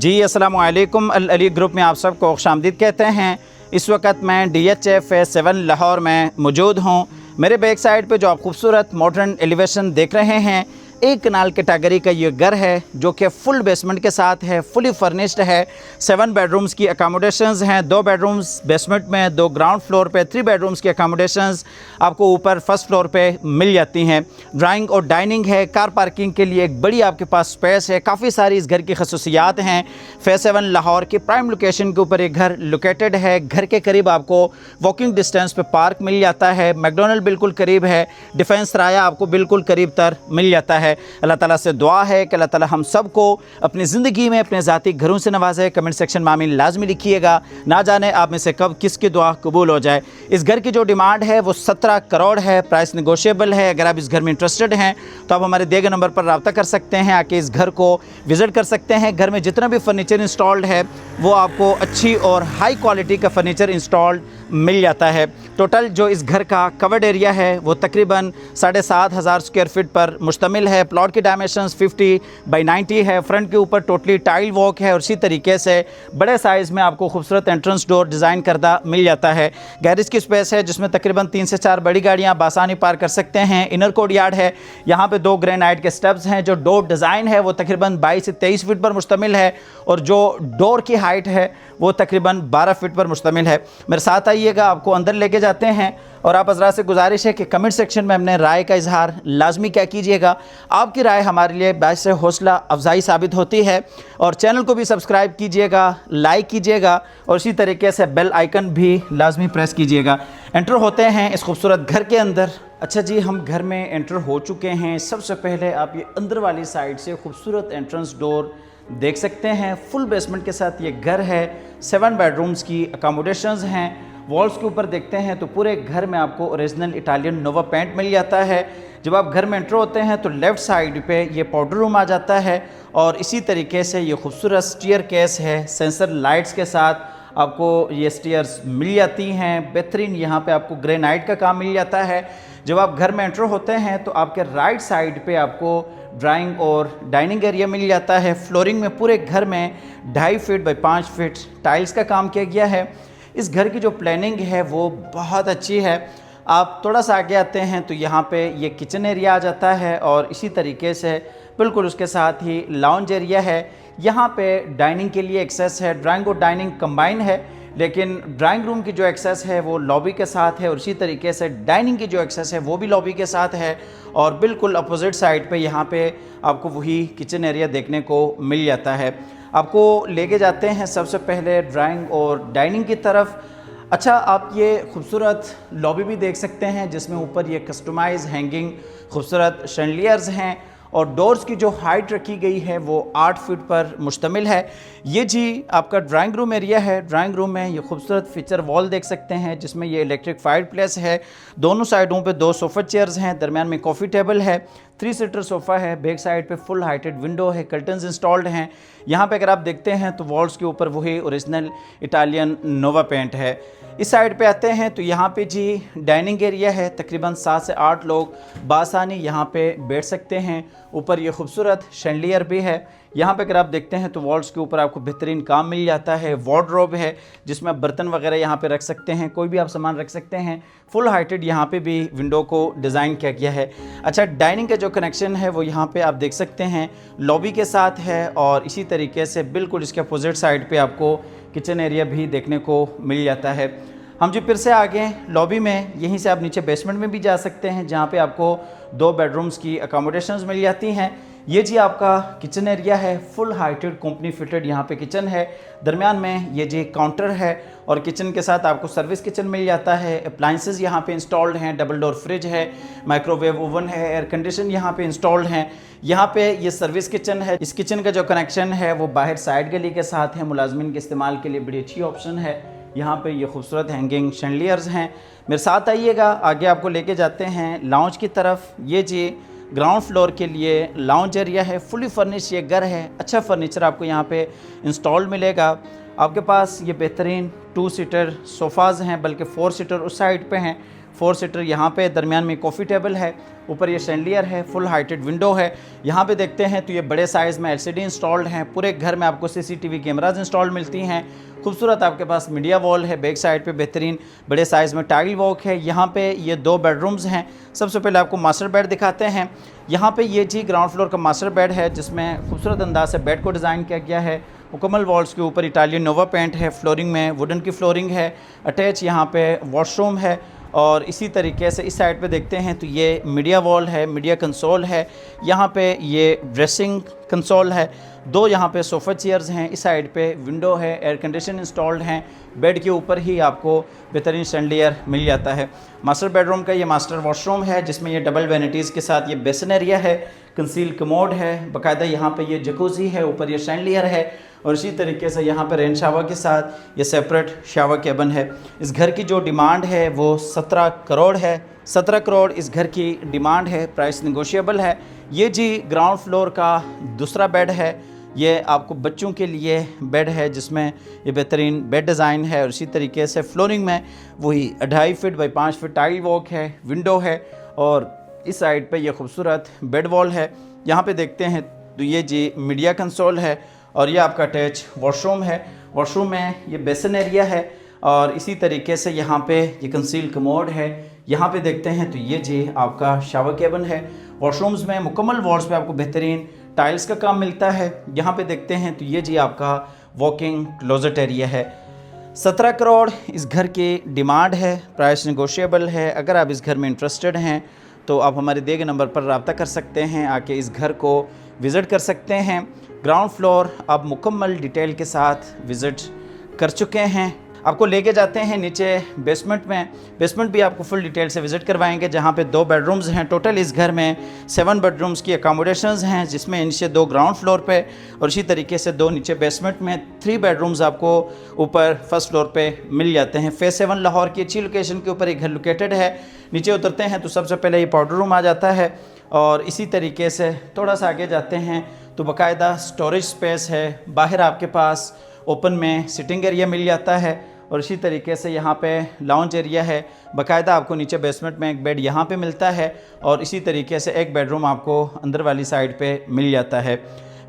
जी अस्सलाम वालेकुम। अल अली ग्रुप में आप सबको खुशामदीद कहते हैं। इस वक्त मैं DHA फेज़ 7 लाहौर में मौजूद हूँ। मेरे बैक साइड पे जो आप खूबसूरत मॉडर्न एलिवेशन देख रहे हैं, एक कनाल कैटेगरी का ये घर है जो कि फुल बेसमेंट के साथ है, फुली फर्निश्ड है। 7 बेडरूम्स की अकामोडेशंस हैं, 2 बेडरूम्स बेसमेंट में, 2 ग्राउंड फ्लोर पे, 3 बेडरूम्स की अकामोडेशंस आपको ऊपर फर्स्ट फ्लोर पे मिल जाती हैं। ड्राइंग और डाइनिंग है, कार पार्किंग के लिए एक बड़ी आपके पास स्पेस है। काफ़ी सारी इस घर की खसूसियात हैं। फेज़ 7 लाहौर की प्राइम लोकेशन के ऊपर एक घर लोकेटेड है। घर के करीब आपको वॉकिंग डिस्टेंस पे पार्क मिल जाता है, मैकडोनल्ड बिल्कुल करीब है, डिफेंस राया आपको बिल्कुल करीब तर मिल जाता है। अल्लाह ताला से दुआ है कि अल्लाह ताला हम सब को अपनी ज़िंदगी में अपने ज़ाती घरों से नवाजे। कमेंट सेक्शन में आमीन लाजमी लिखिएगा, ना जाने आप में से कब किसकी दुआ कबूल हो जाए। इस घर की जो डिमांड है वो 17 करोड़ है, प्राइस नेगोशिएबल है। अगर आप इस घर में इंटरेस्टेड हैं तो आप हमारे दिए गए नंबर पर रब्ता कर सकते हैं, आके इस घर को विज़िट कर सकते हैं। घर में जितना भी फर्नीचर इंस्टॉल्ड है वो आपको अच्छी और हाई क्वालिटी का फर्नीचर इंस्टॉल्ड मिल जाता है। टोटल जो इस घर का कवर्ड एरिया है वो तकरीबन 7,500 स्क्वायर फीट पर मुश्तमिल है। प्लॉट की डायमेंशंस 50 बाई 90 है। फ्रंट के ऊपर टोटली टाइल वॉक है और इसी तरीके से बड़े साइज़ में आपको खूबसूरत एंट्रेंस डोर डिज़ाइन करदा मिल जाता है। गैरेज की स्पेस है जिसमें तकरीबन 3 से 4 बड़ी गाड़ियाँ बासानी पार्क कर सकते हैं। इनर कोर्ट यार्ड है, यहाँ पे 2 ग्रेनाइट के स्टेप्स हैं। जो डोर डिज़ाइन है वो तकरीबन 22 से 23 फीट पर मुश्तमिल है और जो डोर की हाइट है वो तकरीबन 12 फीट पर मुश्तमिल है। मेरे साथ आइएगा, आपको अंदर लेके जाते हैं और आप हज़रात से गुजारिश है कि कमेंट सेक्शन में अपने राय का इजहार लाजमी क्या कीजिएगा। आपकी राय हमारे लिए बाइस हौसला अफजाई साबित होती है। और चैनल को भी सब्सक्राइब कीजिएगा, लाइक कीजिएगा और इसी तरीके से बेल आइकन भी लाजमी प्रेस कीजिएगा। एंटर होते हैं इस खूबसूरत घर के अंदर। अच्छा जी, हम घर में एंटर हो चुके हैं। सबसे पहले आप ये अंदर वाली साइड से खूबसूरत एंट्रेंस डोर देख सकते हैं। फुल बेसमेंट के साथ ये घर है। 7 बेडरूम्स की अकामोडेशंस हैं। वॉल्स के ऊपर देखते हैं तो पूरे घर में आपको ओरिजिनल इटालियन नोवा पेंट मिल जाता है। जब आप घर में एंटर होते हैं तो लेफ़्ट साइड पे ये पाउडर रूम आ जाता है और इसी तरीके से ये खूबसूरत स्टीयर केस है। सेंसर लाइट्स के साथ आपको ये स्टीयर्स मिल जाती हैं। बेहतरीन यहाँ पे आपको ग्रेनाइट का काम मिल जाता है। जब आप घर में एंटर होते हैं तो आपके राइट साइड पे आपको ड्राइंग और डाइनिंग एरिया मिल जाता है। फ्लोरिंग में पूरे घर में 2.5 फीट बाई 5 फीट टाइल्स का काम किया गया है। इस घर की जो प्लानिंग है वो बहुत अच्छी है। आप थोड़ा सा आगे आते हैं तो यहाँ पे ये किचन एरिया आ जाता है और इसी तरीके से बिल्कुल उसके साथ ही लाउंज एरिया है। यहाँ पे डाइनिंग के लिए एक्सेस है। ड्राइंग और डाइनिंग कंबाइन है, लेकिन ड्राइंग रूम की जो एक्सेस है वो लॉबी के साथ है और इसी तरीके से डाइनिंग की जो एक्सेस है वो भी लॉबी के साथ है। और बिल्कुल अपोजिट साइड पे यहाँ पे आपको वही किचन एरिया देखने को मिल जाता है। आपको लेके जाते हैं सबसे पहले ड्राइंग और डाइनिंग की तरफ। अच्छा, आप ये खूबसूरत लॉबी भी देख सकते हैं जिसमें ऊपर ये कस्टमाइज हैंगिंग खूबसूरत शैंडलियर्स हैं और डोर्स की जो हाइट रखी गई है वो 8 फीट पर मुश्तमिल है। ये जी आपका ड्राइंग रूम एरिया है। ड्राइंग रूम में ये खूबसूरत फीचर वॉल देख सकते हैं जिसमें ये इलेक्ट्रिक फायर प्लेस है। दोनों साइडों पे 2 सोफ़ा चेयर्स हैं, दरमियान में कॉफ़ी टेबल है, 3 सीटर सोफ़ा है। बैक साइड पे फुल हाइटेड विंडो है, कर्टन्स इंस्टॉल्ड हैं। यहाँ पे अगर आप देखते हैं तो वॉल्स के ऊपर वही ओरिजिनल इटालियन नोवा पेंट है। इस साइड पे आते हैं तो यहाँ पे जी डाइनिंग एरिया है। तकरीबन 7 से 8 लोग बासानी यहाँ पे बैठ सकते हैं। ऊपर ये खूबसूरत शैंडलियर भी है। यहाँ पे अगर आप देखते हैं तो वॉल्स के ऊपर आपको बेहतरीन काम मिल जाता है। वार्डरोब है जिसमें आप बर्तन वगैरह यहाँ पे रख सकते हैं, कोई भी आप सामान रख सकते हैं। फुल हाइटेड यहाँ पे भी विंडो को डिज़ाइन किया गया है। अच्छा, डाइनिंग का जो कनेक्शन है वो यहाँ पे आप देख सकते हैं लॉबी के साथ है और इसी तरीके से बिल्कुल इसके अपोजिट साइड पे आपको किचन एरिया भी देखने को मिल जाता है। हम जी फिर से आगे लॉबी में, यहीं से आप नीचे बेसमेंट में भी जा सकते हैं जहाँ पे आपको 2 बेडरूम्स की अकामोडेशंस मिल जाती हैं। ये जी आपका किचन एरिया है। फुल हाइटेड कंपनी फिटेड यहाँ पे किचन है। दरमियान में ये जी काउंटर है और किचन के साथ आपको सर्विस किचन मिल जाता है। अप्लाइंसेस यहाँ पे इंस्टॉल्ड हैं, डबल डोर फ्रिज है, माइक्रोवेव ओवन है, एयर कंडीशन यहाँ पे इंस्टॉल्ड हैं। यहाँ पे ये सर्विस किचन है। इस किचन का जो कनेक्शन है वो बाहर साइड गली के साथ है। मुलाजमिन के इस्तेमाल के लिए बड़ी अच्छी ऑप्शन है। यहाँ पे ये खूबसूरत हैंगिंग शैंडलियर्स हैं। मेरे साथ आइएगा, आगे आपको लेके जाते हैं लाउंज की तरफ। ये जी ग्राउंड फ्लोर के लिए लाउंज एरिया है। फुली फर्निश ये घर है। अच्छा फर्नीचर आपको यहाँ पे इंस्टॉल्ड मिलेगा। आपके पास ये बेहतरीन 2 सीटर सोफ़ाज़ हैं, बल्कि 4 सीटर उस साइड पे हैं। 4 सीटर यहाँ पे दरमियान में कॉफ़ी टेबल है, ऊपर ये शैंडलियर है, फुल हाइटेड विंडो है। यहाँ पे देखते हैं तो ये बड़े साइज़ में LCD इंस्टॉल्ड हैं। पूरे घर में आपको CCTV कैमराज इंस्टॉल्ड मिलती हैं। खूबसूरत आपके पास मीडिया वॉल है, बैक साइड पे बेहतरीन बड़े साइज़ में टाइल वॉक है। यहाँ पे ये 2 बेडरूम्स हैं। सबसे पहले आपको मास्टर बेड दिखाते हैं। यहाँ पे ये जी ग्राउंड फ्लोर का मास्टर बेड है, जिसमें खूबसूरत अंदाज से बेड को डिज़ाइन किया गया है। मुकम्मल वॉल्स के ऊपर इटालियन नोवा पेंट है, फ्लोरिंग में वुडन की फ्लोरिंग है। अटैच यहाँ पे वॉशरूम है। और इसी तरीके से इस साइड पे देखते हैं तो ये मीडिया वॉल है, मीडिया कंसोल है। यहाँ पे ये ड्रेसिंग कंसोल है। 2 यहाँ पे सोफ़ा चेयर्स हैं। इस साइड पे विंडो है, एयर कंडीशन इंस्टॉल्ड हैं। बेड के ऊपर ही आपको बेहतरीन शैंडलियर मिल जाता है। मास्टर बेडरूम का ये मास्टर वॉशरूम है, जिसमें ये डबल वैनिटीज़ के साथ ये बेसिन एरिया है, कंसील कमोड है, बाकायदा यहाँ पे ये जकूज़ी है, ऊपर ये शैंडलियर है। और इसी तरीके से यहाँ पर रेन शावर के साथ ये सेपरेट शावर केबिन है। इस घर की जो डिमांड है वो 17 करोड़ है। 17 करोड़ इस घर की डिमांड है, प्राइस नेगोशिएबल है। ये जी ग्राउंड फ्लोर का दूसरा बेड है। ये आपको बच्चों के लिए बेड है, जिसमें ये बेहतरीन बेड डिज़ाइन है। और इसी तरीके से फ्लोरिंग में वही 2.5 feet by 5 feet tile walk है, विंडो है। और इस साइड पे ये खूबसूरत बेड वॉल है। यहाँ पे देखते हैं तो ये जी मीडिया कंसोल है। और ये आपका अटैच वॉशरूम है। वॉशरूम में ये बेसिन एरिया है। और इसी तरीके से यहाँ पे ये कंसील कमोड है। यहाँ पे देखते हैं तो ये जी आपका शावर केबिन है। वॉशरूम्स में मुकम्मल वॉल्स पे आपको बेहतरीन टाइल्स का काम मिलता है। यहाँ पे देखते हैं तो ये जी आपका वॉकिंग क्लोजेट एरिया है। 17 करोड़ इस घर की डिमांड है, प्राइस नेगोशिएबल है। अगर आप इस घर में इंटरेस्टेड हैं तो आप हमारे दिए गए नंबर पर रब्ता कर सकते हैं, आके इस घर को विज़िट कर सकते हैं। ग्राउंड फ्लोर आप मुकम्मल डिटेल के साथ विज़िट कर चुके हैं। आपको लेके जाते हैं नीचे बेसमेंट में। बेसमेंट भी आपको फुल डिटेल से विज़िट करवाएंगे, जहाँ पे 2 बेडरूम्स हैं। टोटल इस घर में 7 बेडरूम्स की अकोमोडेशंस हैं, जिसमें नीचे 2 ग्राउंड फ्लोर पे और इसी तरीके से 2 नीचे बेसमेंट में 3 बेडरूम्स आपको ऊपर फर्स्ट फ्लोर पे मिल जाते हैं। फेज़ 7 लाहौर की अच्छी लोकेशन के ऊपर एक घर लोकेटेड है। नीचे उतरते हैं तो सबसे पहले ये पाउडर रूम आ जाता है। और इसी तरीके से थोड़ा सा आगे जाते हैं तो बाकायदा स्टोरेज स्पेस है। बाहर आपके पास ओपन में सिटिंग एरिया मिल जाता है। और इसी तरीके से यहाँ पे लाउंज एरिया है। बाकायदा आपको नीचे बेसमेंट में एक बेड यहाँ पे मिलता है। और इसी तरीके से एक बेडरूम आपको अंदर वाली साइड पे मिल जाता है।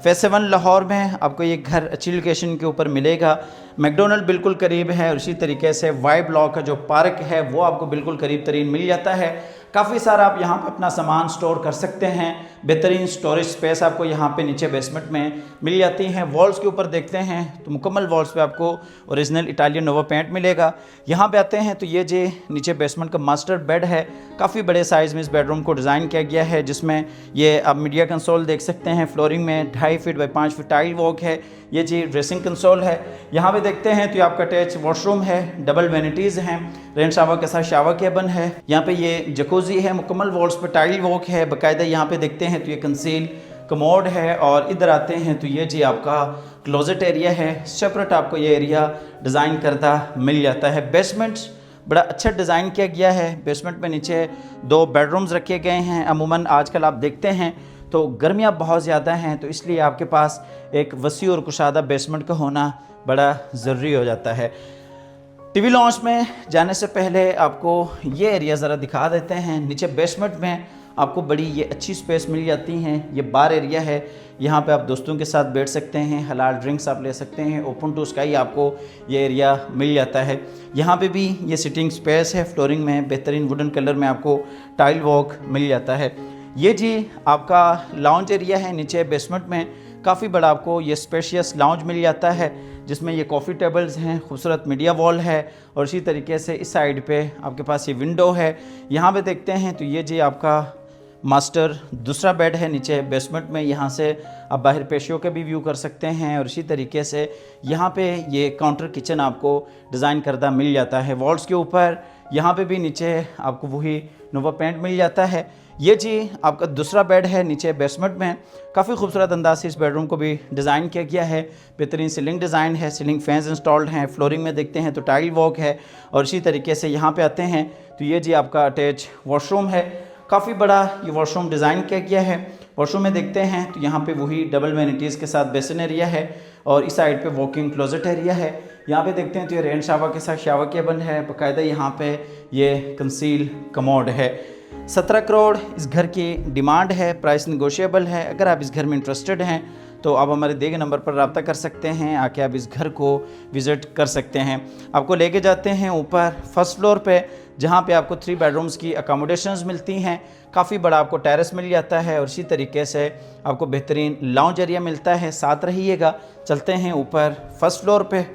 फेज़ 7 लाहौर में आपको ये घर अच्छी लोकेशन के ऊपर मिलेगा। मैकडोनल्ड बिल्कुल करीब है। और इसी तरीके से वाई ब्लॉक का जो पार्क है वो आपको बिल्कुल करीब तरीन मिल जाता है। काफ़ी सारा आप यहाँ पे अपना सामान स्टोर कर सकते हैं। बेहतरीन स्टोरेज स्पेस आपको यहाँ पे नीचे बेसमेंट में मिल जाती हैं। वॉल्स के ऊपर देखते हैं तो मुकम्मल वॉल्स पे आपको ओरिजिनल इटालियन नोवा पेंट मिलेगा। यहाँ पे आते हैं तो ये जे नीचे बेसमेंट का मास्टर बेड है। काफ़ी बड़े साइज़ में इस बेडरूम को डिज़ाइन किया गया है, जिसमें ये आप मीडिया कंसोल देख सकते हैं। फ्लोरिंग में 2.5 feet by 5 feet tile walk है। ये जी ड्रेसिंग कंसोल है। यहाँ पे देखते हैं तो आपका अटैच वॉशरूम है, डबल वैनिटीज़ हैं, रेन शावर के साथ शावर केबिन है। यहाँ पे ये जकूज़ी है, मुकम्मल वॉल्स पे टाइल वॉक है। बाकायदा यहाँ पे देखते हैं तो ये कंसील कमोड है। और इधर आते हैं तो ये जी आपका क्लोजेट एरिया है। सेपरेट आपको ये एरिया डिज़ाइन करता मिल जाता है। बेसमेंट बड़ा अच्छा डिज़ाइन किया गया है। बेसमेंट में नीचे 2 बेडरूम्स रखे गए हैं। अमूमन आजकल आप देखते हैं तो गर्मियाँ बहुत ज़्यादा हैं, तो इसलिए आपके पास एक वसी और कुशादा बेसमेंट का होना बड़ा ज़रूरी हो जाता है। टीवी लॉन्च में जाने से पहले आपको ये एरिया ज़रा दिखा देते हैं। नीचे बेसमेंट में आपको बड़ी ये अच्छी स्पेस मिल जाती हैं। ये बार एरिया है, यहाँ पे आप दोस्तों के साथ बैठ सकते हैं, हलाल ड्रिंक्स आप ले सकते हैं। ओपन टू स्काई आपको ये एरिया मिल जाता है। यहाँ पे भी ये सिटिंग स्पेस है। फ्लोरिंग में बेहतरीन वुडन कलर में आपको टाइल वॉक मिल जाता है। ये जी आपका लाउंज एरिया है। नीचे बेसमेंट में काफ़ी बड़ा आपको ये स्पेशियस लाउंज मिल जाता है, जिसमें ये कॉफ़ी टेबल्स हैं, खूबसूरत मीडिया वॉल है। और इसी तरीके से इस साइड पे आपके पास ये विंडो है। यहाँ पे देखते हैं तो ये जी आपका मास्टर दूसरा बेड है नीचे बेसमेंट में। यहाँ से आप बाहर पेशियों का भी व्यू कर सकते हैं। और इसी तरीके से यहाँ पे ये काउंटर किचन आपको डिज़ाइन करदा मिल जाता है। वॉल्स के ऊपर यहाँ पे भी नीचे आपको वही नोवा पेंट मिल जाता है। ये जी आपका दूसरा बेड है नीचे बेसमेंट में। काफ़ी खूबसूरत अंदाज से इस बेडरूम को भी डिज़ाइन किया गया है। बेहतरीन सीलिंग डिज़ाइन है, सीलिंग फैंस इंस्टॉल्ड हैं। फ्लोरिंग में देखते हैं तो टाइल वॉक है। और इसी तरीके से यहाँ पे आते हैं तो ये जी आपका अटैच वॉशरूम है। काफ़ी बड़ा ये वॉशरूम डिज़ाइन किया गया है। वॉशरूम में देखते हैं तो यहाँ पे वही डबल वैनिटीज़ के साथ बेसिन एरिया है और इस साइड पे वॉकिंग क्लोजेट एरिया है। यहाँ पे देखते हैं तो ये रेन शावर के साथ शावर केबल है, बाकायदा यहाँ पे ये कंसील कमोड है। 17 करोड़ इस घर की डिमांड है, प्राइस नेगोशिएबल है। अगर आप इस घर में इंटरेस्टेड हैं तो आप हमारे दिए गए नंबर पर रब्ता कर सकते हैं, आके आप इस घर को विज़िट कर सकते हैं। आपको लेके जाते हैं ऊपर फर्स्ट फ्लोर पे, जहाँ पे आपको 3 बेडरूम्स की अकोमोडेशंस मिलती हैं। काफ़ी बड़ा आपको टेरेस मिल जाता है और इसी तरीके से आपको बेहतरीन लाउंज एरिया मिलता है। साथ रहिएगा, चलते हैं ऊपर फर्स्ट फ्लोर पे।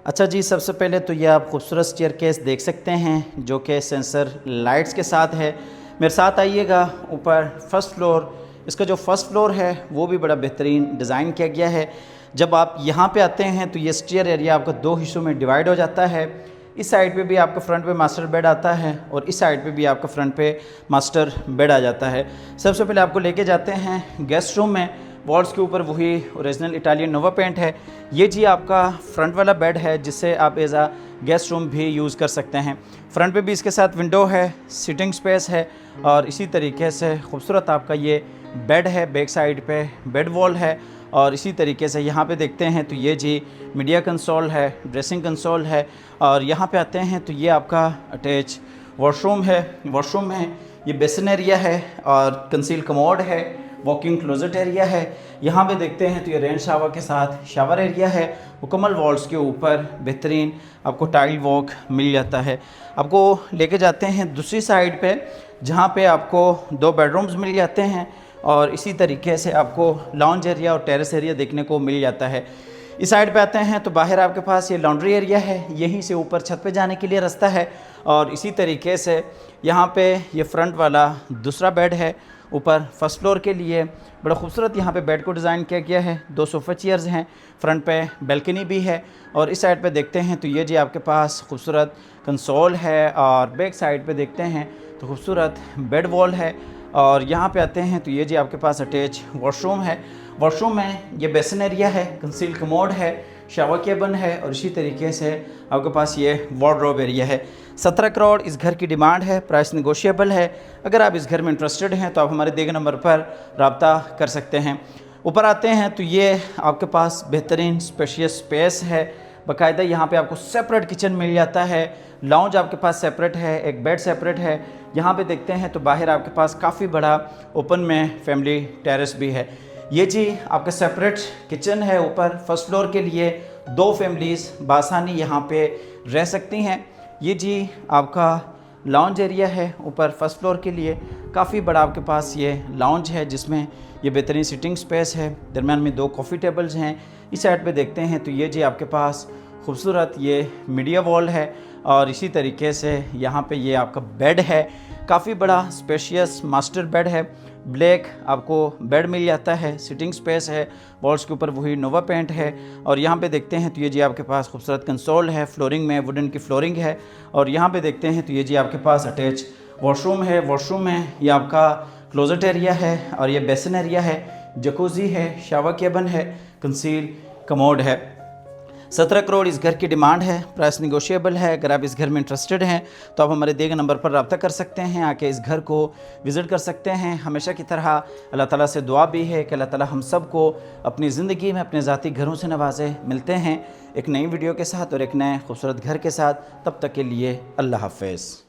अच्छा जी, सबसे पहले तो ये आप खूबसूरत स्टेयरकेस देख सकते हैं जो कि सेंसर लाइट्स के साथ है। मेरे साथ आइएगा ऊपर फर्स्ट फ्लोर। इसका जो फर्स्ट फ्लोर है वो भी बड़ा बेहतरीन डिज़ाइन किया गया है। जब आप यहाँ पे आते हैं तो ये स्टेयर एरिया आपका 2 हिस्सों में डिवाइड हो जाता है। इस साइड पे भी आपका फ्रंट पे मास्टर बेड आता है और इस साइड पे भी आपका फ्रंट पे मास्टर बेड आ जाता है। सबसे पहले आपको लेके जाते हैं गेस्ट रूम में। वॉल्स के ऊपर वही ओरिजिनल इटालियन नोवा पेंट है। ये जी आपका फ्रंट वाला बेड है जिससे आप एज आ गेस्ट रूम भी यूज़ कर सकते हैं। फ्रंट पे भी इसके साथ विंडो है, सिटिंग स्पेस है और इसी तरीके से खूबसूरत आपका ये बेड है। बैक साइड पे बेड वॉल है और इसी तरीके से यहाँ पे देखते हैं तो ये जी मीडिया कंसोल है, ड्रेसिंग कंसोल है और यहाँ पे आते हैं तो ये आपका अटैच वॉशरूम है। वॉशरूम में ये बेसिन एरिया है और कंसील कमोड है, वॉकिंग क्लोजेट एरिया है। यहाँ पे देखते हैं तो ये रेन शावर के साथ शावर एरिया है। मुकम्मल वॉल्स के ऊपर बेहतरीन आपको टाइल वॉक मिल जाता है। आपको लेके जाते हैं दूसरी साइड पे, जहाँ पे आपको 2 बेडरूम्स मिल जाते हैं और इसी तरीके से आपको लॉन्ज एरिया और टेरेस एरिया देखने को मिल जाता है। इस साइड पे आते हैं तो बाहर आपके पास ये लॉन्ड्री एरिया है, यहीं से ऊपर छत पे जाने के लिए रास्ता है और इसी तरीके से यहाँ पे ये फ्रंट वाला दूसरा बेड है ऊपर फर्स्ट फ्लोर के लिए। बड़ा खूबसूरत यहाँ पे बेड को डिज़ाइन किया गया है। 2 सोफ़ा चेयर्स हैं, फ्रंट पे बैल्कनी भी है और इस साइड पे देखते हैं तो ये जी आपके पास खूबसूरत कंसोल है और बैक साइड पे देखते हैं तो खूबसूरत बेड वॉल है और यहाँ पे आते हैं तो ये जी आपके पास अटैच वॉशरूम है। वॉशरूम में ये बेसिन एरिया है, कंसील कमोड है, शावर केबन है और इसी तरीके से आपके पास ये वार्डरोब एरिया है। 17 करोड़ इस घर की डिमांड है, प्राइस नेगोशिएबल है। अगर आप इस घर में इंटरेस्टेड हैं तो आप हमारे दिए गए नंबर पर रब्ता कर सकते हैं। ऊपर आते हैं तो ये आपके पास बेहतरीन स्पेशियस स्पेस है। बाकायदा यहाँ पे आपको सेपरेट किचन मिल जाता है, लाउंज आपके पास सेपरेट है, एक बेड सेपरेट है। यहाँ पे देखते हैं तो बाहर आपके पास काफ़ी बड़ा ओपन में फैमिली टेरेस भी है। ये जी आपका सेपरेट किचन है ऊपर फर्स्ट फ्लोर के लिए। 2 फैमिलीज़ बासानी यहाँ पे रह सकती हैं। ये जी आपका लाउंज एरिया है ऊपर फर्स्ट फ्लोर के लिए। काफ़ी बड़ा आपके पास ये लाउंज है जिसमें ये बेहतरीन सिटिंग स्पेस है। दरम्यान में 2 कॉफ़ी टेबल्स हैं। इस साइड पे देखते हैं तो ये जी आपके पास खूबसूरत ये मीडिया वॉल है और इसी तरीके से यहाँ पे ये आपका बेड है। काफ़ी बड़ा स्पेशियस मास्टर बेड है। ब्लैक आपको बेड मिल जाता है, सिटिंग स्पेस है, वॉल्स के ऊपर वही नोवा पेंट है और यहाँ पे देखते हैं तो ये जी आपके पास खूबसूरत कंसोल है। फ्लोरिंग में वुडन की फ्लोरिंग है और यहाँ पे देखते हैं तो ये जी आपके पास अटैच वॉशरूम है। वॉशरूम में ये आपका क्लोजेट एरिया है और ये बेसिन एरिया है, जकूज़ी है, शावर केबन है, कंसील कमोड है। 17 करोड़ इस घर की डिमांड है, प्राइस नेगोशिएबल है। अगर आप इस घर में इंटरेस्टेड हैं तो आप हमारे दिए गए नंबर पर रब्ता कर सकते हैं, आके इस घर को विज़िट कर सकते हैं। हमेशा की तरह अल्लाह ताला से दुआ भी है कि अल्लाह ताला हम सब को अपनी ज़िंदगी में अपने ज़ाती घरों से नवाजे। मिलते हैं एक नई वीडियो के साथ और एक नए खूबसूरत घर के साथ। तब तक के लिए अल्लाह हाफ़िज़।